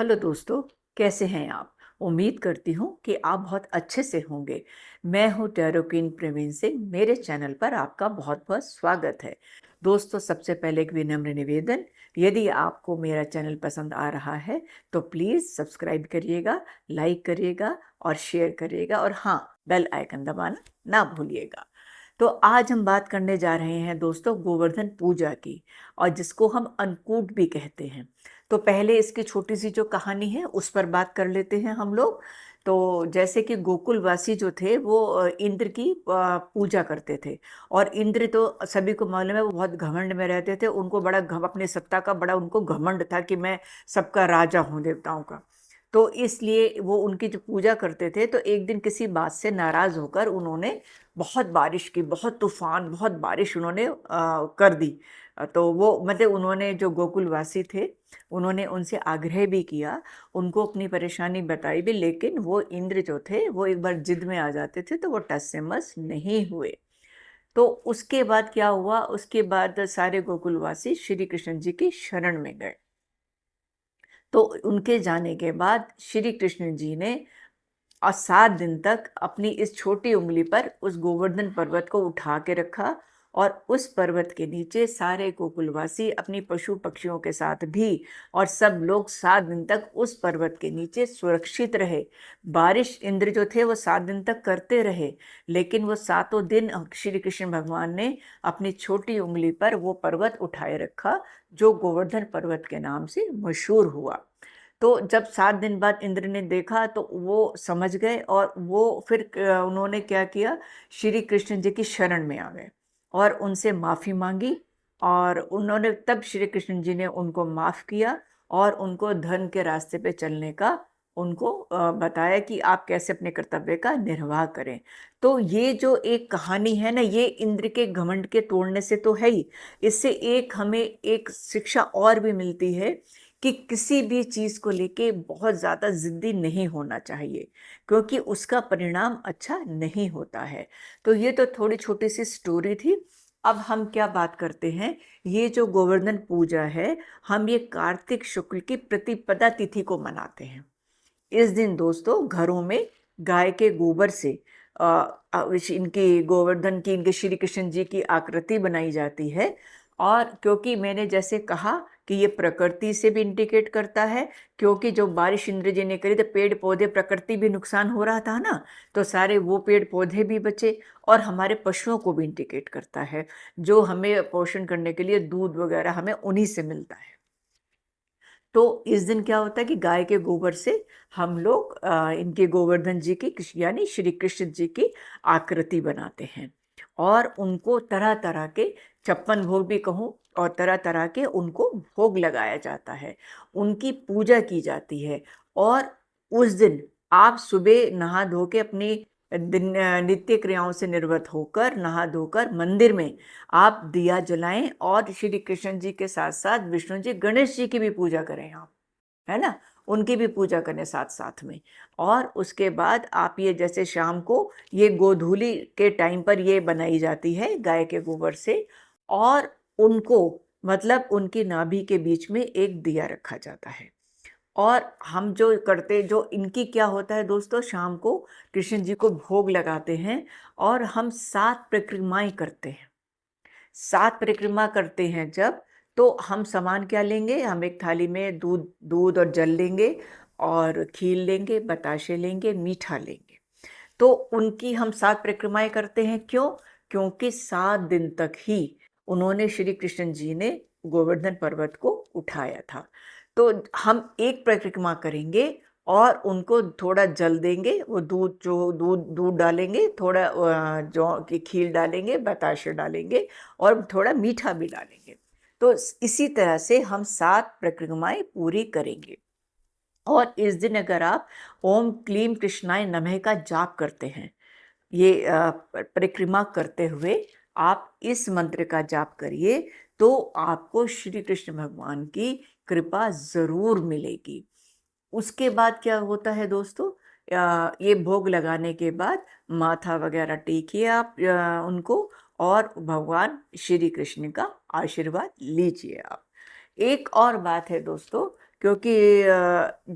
Hello दोस्तों, कैसे हैं आप? उम्मीद करती हूँ कि आप बहुत अच्छे से होंगे। मैं हूँ टैरो क्वीन प्रवीण सिंह। मेरे चैनल पर आपका बहुत बहुत स्वागत है। दोस्तों, सबसे पहले एक विनम्र निवेदन, यदि आपको मेरा चैनल पसंद आ रहा है तो प्लीज़ सब्सक्राइब करिएगा, लाइक करिएगा और शेयर करिएगा, और हाँ, बेल आइकन दबाना ना भूलिएगा। तो आज हम बात करने जा रहे हैं दोस्तों गोवर्धन पूजा की, और जिसको हम अन्नकूट भी कहते हैं। तो पहले इसकी छोटी सी जो कहानी है उस पर बात कर लेते हैं हम लोग। तो जैसे कि गोकुलवासी जो थे वो इंद्र की पूजा करते थे। और इंद्र तो सभी को मालूम है, वो बहुत घमंड में रहते थे। उनको बड़ा अपने सत्ता का बड़ा उनको घमंड था कि मैं सबका राजा हूँ, देवताओं का। तो इसलिए वो उनकी जो पूजा करते थे, तो एक दिन किसी बात से नाराज होकर उन्होंने बहुत बारिश की, बहुत तूफान, बहुत बारिश उन्होंने कर दी। तो वो मतलब उन्होंने जो गोकुलवासी थे, उन्होंने उनसे आग्रह भी किया, उनको अपनी परेशानी बताई भी, लेकिन वो इंद्र जो थे वो एक बार जिद में आ जाते थे, तो वो टस से मस नहीं हुए। तो उसके बाद क्या हुआ? उसके बाद सारे गोकुलवासी श्री कृष्ण जी की शरण में गए। तो उनके जाने के बाद श्री कृष्ण जी ने और 7 दिन तक अपनी इस छोटी उंगली पर उस गोवर्धन पर्वत को उठा के रखा, और उस पर्वत के नीचे सारे गोकुलवासी अपनी पशु पक्षियों के साथ भी, और सब लोग 7 दिन तक उस पर्वत के नीचे सुरक्षित रहे। बारिश इंद्र जो थे वो 7 दिन तक करते रहे, लेकिन वो 7 दिन श्री कृष्ण भगवान ने अपनी छोटी उंगली पर वो पर्वत उठाए रखा, जो गोवर्धन पर्वत के नाम से मशहूर हुआ। तो जब 7 दिन बाद इंद्र ने देखा तो वो समझ गए, और वो फिर उन्होंने क्या किया, श्री कृष्ण जी की शरण में आ गए और उनसे माफ़ी मांगी। और उन्होंने तब श्री कृष्ण जी ने उनको माफ़ किया, और उनको धर्म के रास्ते पे चलने का उनको बताया कि आप कैसे अपने कर्तव्य का निर्वाह करें। तो ये जो एक कहानी है ना, ये इंद्र के घमंड के तोड़ने से तो है ही, इससे एक हमें एक शिक्षा और भी मिलती है कि किसी भी चीज़ को लेके बहुत ज़्यादा ज़िद्दी नहीं होना चाहिए, क्योंकि उसका परिणाम अच्छा नहीं होता है। तो ये तो थोड़ी छोटी सी स्टोरी थी। अब हम क्या बात करते हैं, ये जो गोवर्धन पूजा है, हम ये कार्तिक शुक्ल की प्रतिपदा तिथि को मनाते हैं। इस दिन दोस्तों घरों में गाय के गोबर से इनकी गोवर्धन की, इनके श्री कृष्ण जी की आकृति बनाई जाती है। और क्योंकि मैंने जैसे कहा कि ये प्रकृति से भी इंडिकेट करता है, क्योंकि जो बारिश इंद्र जी ने करी तो पेड़ पौधे, प्रकृति भी नुकसान हो रहा था ना, तो सारे वो पेड़ पौधे भी बचे। और हमारे पशुओं को भी इंडिकेट करता है, जो हमें पोषण करने के लिए दूध वगैरह हमें उन्हीं से मिलता है। तो इस दिन क्या होता है कि गाय के गोबर से हम लोग इनके गोवर्धन जी की, यानी श्री कृष्ण जी की आकृति बनाते हैं, और उनको तरह तरह के 56 भोग भी कहूँ, और तरह तरह के उनको भोग लगाया जाता है, उनकी पूजा की जाती है। और उस दिन आप सुबह नहा धो के अपनी नित्य क्रियाओं से निवृत्त होकर, नहा धोकर मंदिर में आप दिया जलाएं, और श्री कृष्ण जी के साथ साथ विष्णु जी, गणेश जी की भी पूजा करें आप, है ना, उनकी भी पूजा करें साथ साथ में। और उसके बाद आप ये जैसे शाम को, ये गोधूली के टाइम पर ये बनाई जाती है गाय के गोबर से, और उनको मतलब उनकी नाभि के बीच में एक दिया रखा जाता है। और हम जो करते, जो इनकी क्या होता है दोस्तों, शाम को कृष्ण जी को भोग लगाते हैं, और हम 7 परिक्रमाएं करते हैं। 7 परिक्रमा करते हैं जब, तो हम सामान क्या लेंगे, हम एक थाली में दूध दूध और जल लेंगे, और खीर लेंगे, बताशे लेंगे, मीठा लेंगे। तो उनकी हम 7 परिक्रमाएं करते हैं। क्यों? क्योंकि 7 दिन तक ही उन्होंने, श्री कृष्ण जी ने गोवर्धन पर्वत को उठाया था। तो हम एक परिक्रमा करेंगे और उनको थोड़ा जल देंगे, वो दूध, जो दूध दूध डालेंगे, थोड़ा जौ की खीर डालेंगे, बताशे डालेंगे, और थोड़ा मीठा भी डालेंगे। तो इसी तरह से हम 7 परिक्रमाएं पूरी करेंगे। और इस दिन अगर आप ओम क्लीम कृष्णाय नमः का जाप करते हैं, ये परिक्रमा करते हुए आप इस मंत्र का जाप करिए, तो आपको श्री कृष्ण भगवान की कृपा ज़रूर मिलेगी। उसके बाद क्या होता है दोस्तों, ये भोग लगाने के बाद माथा वगैरह टेकिए आप उनको, और भगवान श्री कृष्ण का आशीर्वाद लीजिए आप। एक और बात है दोस्तों, क्योंकि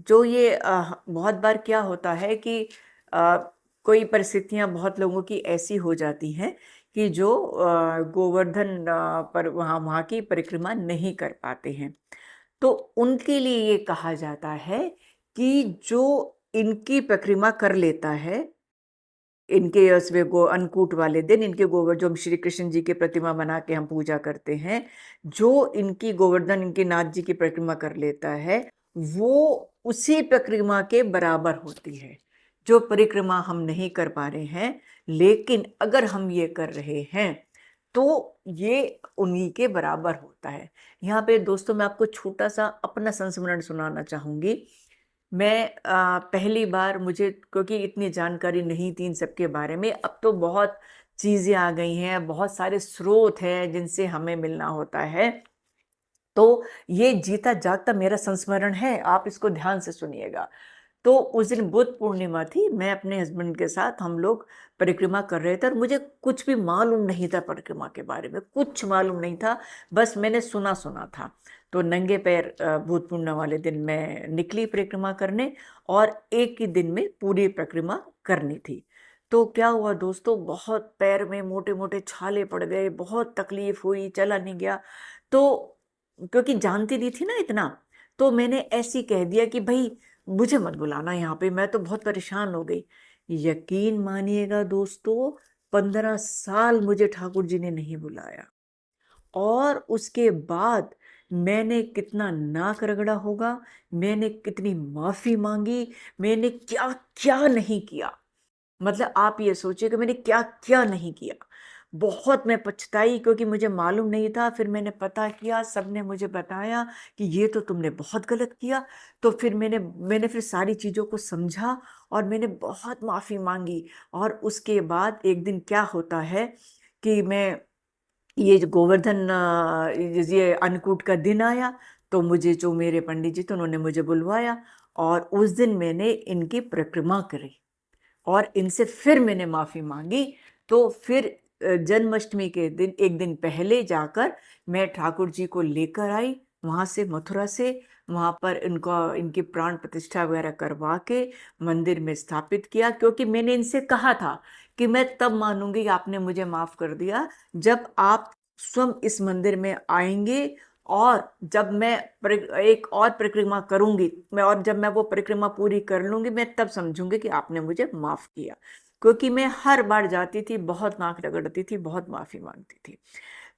जो ये बहुत बार क्या होता है कि अ, कोई परिस्थितियां बहुत लोगों की ऐसी हो जाती हैं कि जो गोवर्धन पर वहाँ की परिक्रमा नहीं कर पाते हैं। तो उनके लिए ये कहा जाता है कि जो इनकी परिक्रमा कर लेता है, इनके उसमें गो अन्नकूट वाले दिन इनके गोवर जो हम श्री कृष्ण जी की प्रतिमा बना के हम पूजा करते हैं, जो इनकी गोवर्धन इनके नाथ जी की परिक्रमा कर लेता है, वो उसी परिक्रमा के बराबर होती है। जो परिक्रमा हम नहीं कर पा रहे हैं, लेकिन अगर हम ये कर रहे हैं, तो ये उन्हीं के बराबर होता है। यहाँ पे दोस्तों मैं आपको छोटा-सा अपना संस्मरण सुनाना चाहूँगी। मैं पहली बार मुझे क्योंकि इतनी जानकारी नहीं थी इन सब के बारे में, अब तो बहुत चीज़ें आ गई हैं, बहुत सारे स्रोत हैं जिनसे हमें मिलना होता है। तो ये जीता जागता मेरा संस्मरण है, आप इसको ध्यान से सुनिएगा। तो उस दिन बुद्ध पूर्णिमा थी, मैं अपने हस्बैंड के साथ हम लोग परिक्रमा कर रहे थे और मुझे कुछ भी मालूम नहीं था परिक्रमा के बारे में, कुछ मालूम नहीं था, बस मैंने सुना था। तो नंगे पैर बुद्ध पूर्णिमा वाले दिन मैं निकली परिक्रमा करने और एक ही दिन में पूरी परिक्रमा करनी थी। तो क्या हुआ दोस्तों, बहुत पैर में मोटे-मोटे छाले पड़ गए, बहुत तकलीफ हुई, चला नहीं गया। तो क्योंकि जानती नहीं थी ना इतना, तो मैंने ऐसे ही कह दिया कि भई मुझे मत बुलाना यहाँ पे, मैं तो बहुत परेशान हो गई। यकीन मानिएगा दोस्तों, 15 साल मुझे ठाकुर जी ने नहीं बुलाया और उसके बाद मैंने कितना नाक रगड़ा होगा, मैंने कितनी माफ़ी माँगी, मैंने क्या-क्या नहीं किया। मतलब आप ये सोचिए कि मैंने क्या-क्या नहीं किया। बहुत मैं पछताई क्योंकि मुझे मालूम नहीं था, फिर मैंने पता किया, सबने मुझे बताया कि ये तो तुमने बहुत गलत किया। तो फिर मैंने फिर सारी चीज़ों को समझा और मैंने बहुत माफ़ी माँगी और उसके बाद एक दिन क्या होता है कि मैं ये जो गोवर्धन ये अन्नकूट का दिन आया, तो मुझे जो मेरे पंडित जी थे उन्होंने मुझे बुलवाया और उस दिन मैंने इनकी परिक्रमा करी। और इनसे फिर मैंने माफ़ी माँगी, तो फिर जन्माष्टमी के दिन 1 दिन पहले जाकर मैं ठाकुर जी को लेकर आई, वहाँ से मथुरा से, वहाँ पर इनकी प्राण प्रतिष्ठा वगैरह करवा के मंदिर में स्थापित किया क्योंकि मैंने इनसे कहा था कि मैं तब मानूँगी आपने मुझे माफ़ कर दिया, जब आप स्वयं इस मंदिर में आएँगे और जब मैं एक और परिक्रमा करूँगी, जब मैं वो परिक्रमा पूरी कर लूँगी, मैं तब समझूँगी कि आपने मुझे माफ़ किया। क्योंकि मैं हर बार जाती थी, बहुत नाक रगड़ती थी, बहुत माफ़ी माँगती थी।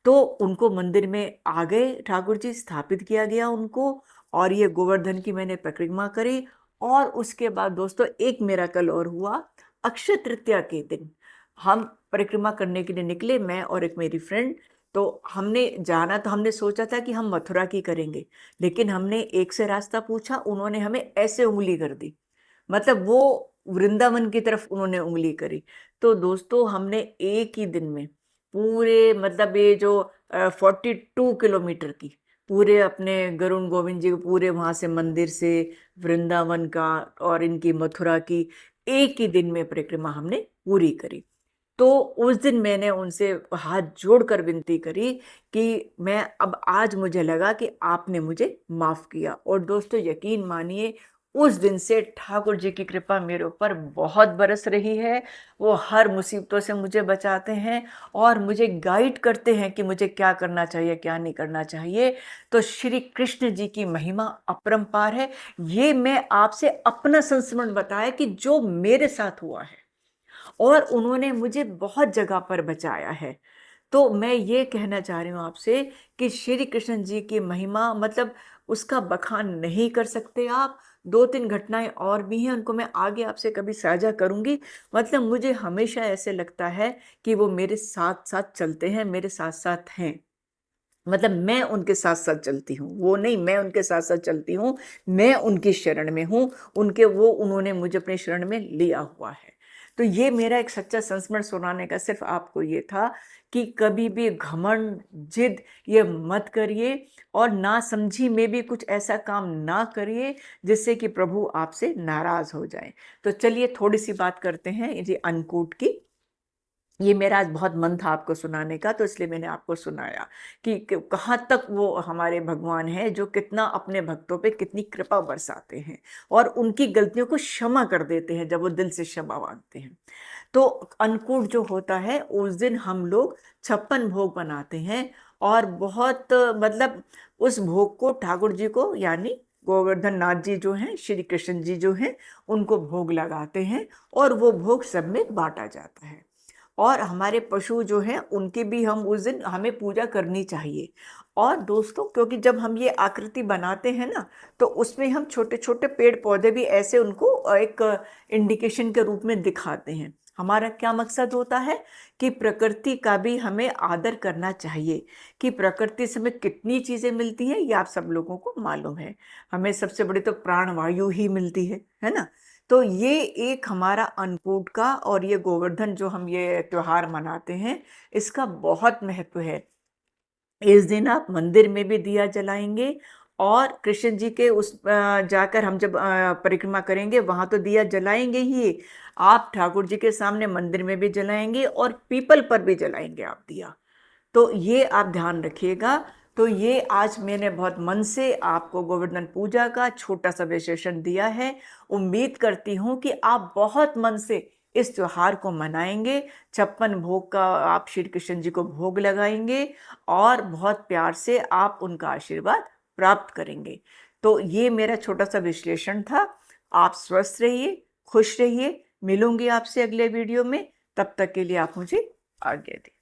तो उनको मंदिर में आ गए ठाकुर जी, स्थापित किया गया उनको और ये गोवर्धन की मैंने परिक्रमा करी और उसके बाद दोस्तों एक मिरेकल और हुआ। अक्षय तृतीया के दिन हम परिक्रमा करने के लिए निकले, मैं और एक मेरी फ्रेंड। तो हमने जाना तो हमने सोचा था कि हम मथुरा की करेंगे, लेकिन हमने एक से रास्ता पूछा, उन्होंने हमें ऐसे उँगली कर दी। मतलब वो वृंदावन की तरफ उन्होंने उँगली करी। तो दोस्तों हमने एक ही दिन में पूरे मतलब ये जो 42 किलोमीटर की पूरे अपने गरुण गोविंद जी को पूरे वहाँ से मंदिर से वृंदावन का और इनकी मथुरा की एक ही दिन में परिक्रमा हमने पूरी करी। तो उस दिन मैंने उनसे हाथ जोड़कर विनती करी कि मैं अब आज मुझे लगा कि आपने मुझे माफ़ किया और दोस्तों यकीन मानिए उस दिन से ठाकुर जी की कृपा मेरे ऊपर बहुत बरस रही है। वो हर मुसीबतों से मुझे बचाते हैं और मुझे गाइड करते हैं कि मुझे क्या करना चाहिए, क्या नहीं करना चाहिए। तो श्री कृष्ण जी की महिमा अपरंपार है। ये मैं आपसे अपना संस्मरण बताया कि जो मेरे साथ हुआ है और उन्होंने मुझे बहुत जगह पर बचाया है। तो मैं ये कहना चाह रही हूँ आपसे कि श्री कृष्ण जी की महिमा मतलब उसका बखान नहीं कर सकते आप। 2-3 घटनाएँ और भी हैं, उनको मैं आगे आपसे कभी साझा करूँगी। मतलब मुझे हमेशा ऐसे लगता है कि वो मेरे साथ-साथ चलते हैं, मेरे साथ-साथ हैं। मतलब मैं उनके साथ-साथ चलती हूँ, वो नहीं मैं उनके साथ-साथ चलती हूँ, मैं उनकी शरण में हूँ, उन्होंने मुझे अपनी शरण में लिया हुआ है। तो ये मेरा एक सच्चा संस्मरण सुनाने का सिर्फ़ आपको ये था कि कभी भी घमंड, ज़िद ये मत करिए और नासमझी में भी कुछ ऐसा काम ना करिए जिससे कि प्रभु आपसे नाराज़ हो जाएँ। तो चलिए थोड़ी-सी बात करते हैं ये अन्नकूट की। ये मेरा आज बहुत मन था आपको सुनाने का, तो इसलिए मैंने आपको सुनाया कि कहाँ तक वो हमारे भगवान हैं जो कितना अपने भक्तों पे कितनी कृपा बरसाते हैं और उनकी गलतियों को क्षमा कर देते हैं जब वो दिल से क्षमा मांगते हैं। तो अन्नकूट जो होता है उस दिन हम लोग 56 भोग बनाते हैं और बहुत मतलब उस भोग को ठाकुर जी को यानी गोवर्धन नाथ जी जो हैं, श्री कृष्ण जी जो हैं, उनको भोग लगाते हैं और वो भोग सब में बांटा जाता है। और हमारे पशु जो हैं उनकी भी हम उस दिन हमें पूजा करनी चाहिए। और दोस्तों क्योंकि जब हम ये आकृति बनाते हैं ना, तो उसमें हम छोटे छोटे पेड़ पौधे भी ऐसे उनको एक इंडिकेशन के रूप में दिखाते हैं। हमारा क्या मकसद होता है कि प्रकृति का भी हमें आदर करना चाहिए कि प्रकृति से हमें कितनी चीज़ें मिलती हैं ये आप सब लोगों को मालूम है। हमें सबसे बड़ी तो प्राणवायु ही मिलती है ना। तो ये एक हमारा अन्नकूट का और ये गोवर्धन जो हम ये त्योहार मनाते हैं, इसका बहुत महत्व है। इस दिन आप मंदिर में भी दिया जलाएंगे और कृष्ण जी के उस जाकर हम जब परिक्रमा करेंगे वहाँ तो दिया जलाएंगे ही, आप ठाकुर जी के सामने मंदिर में भी जलाएंगे और पीपल पर भी जलाएंगे आप दिया। तो ये आप ध्यान रखिएगा। तो ये आज मैंने बहुत मन से आपको गोवर्धन पूजा का छोटा सा विशेषण दिया है। उम्मीद करती हूँ कि आप बहुत मन से इस त्योहार को मनाएंगे। 56 भोग का आप श्री कृष्ण जी को भोग लगाएंगे और बहुत प्यार से आप उनका आशीर्वाद प्राप्त करेंगे। तो ये मेरा छोटा सा विश्लेषण था। आप स्वस्थ रहिए, खुश रहिए। मिलूंगी आपसे अगले वीडियो में। तब तक के लिए आप मुझे आज्ञा दें।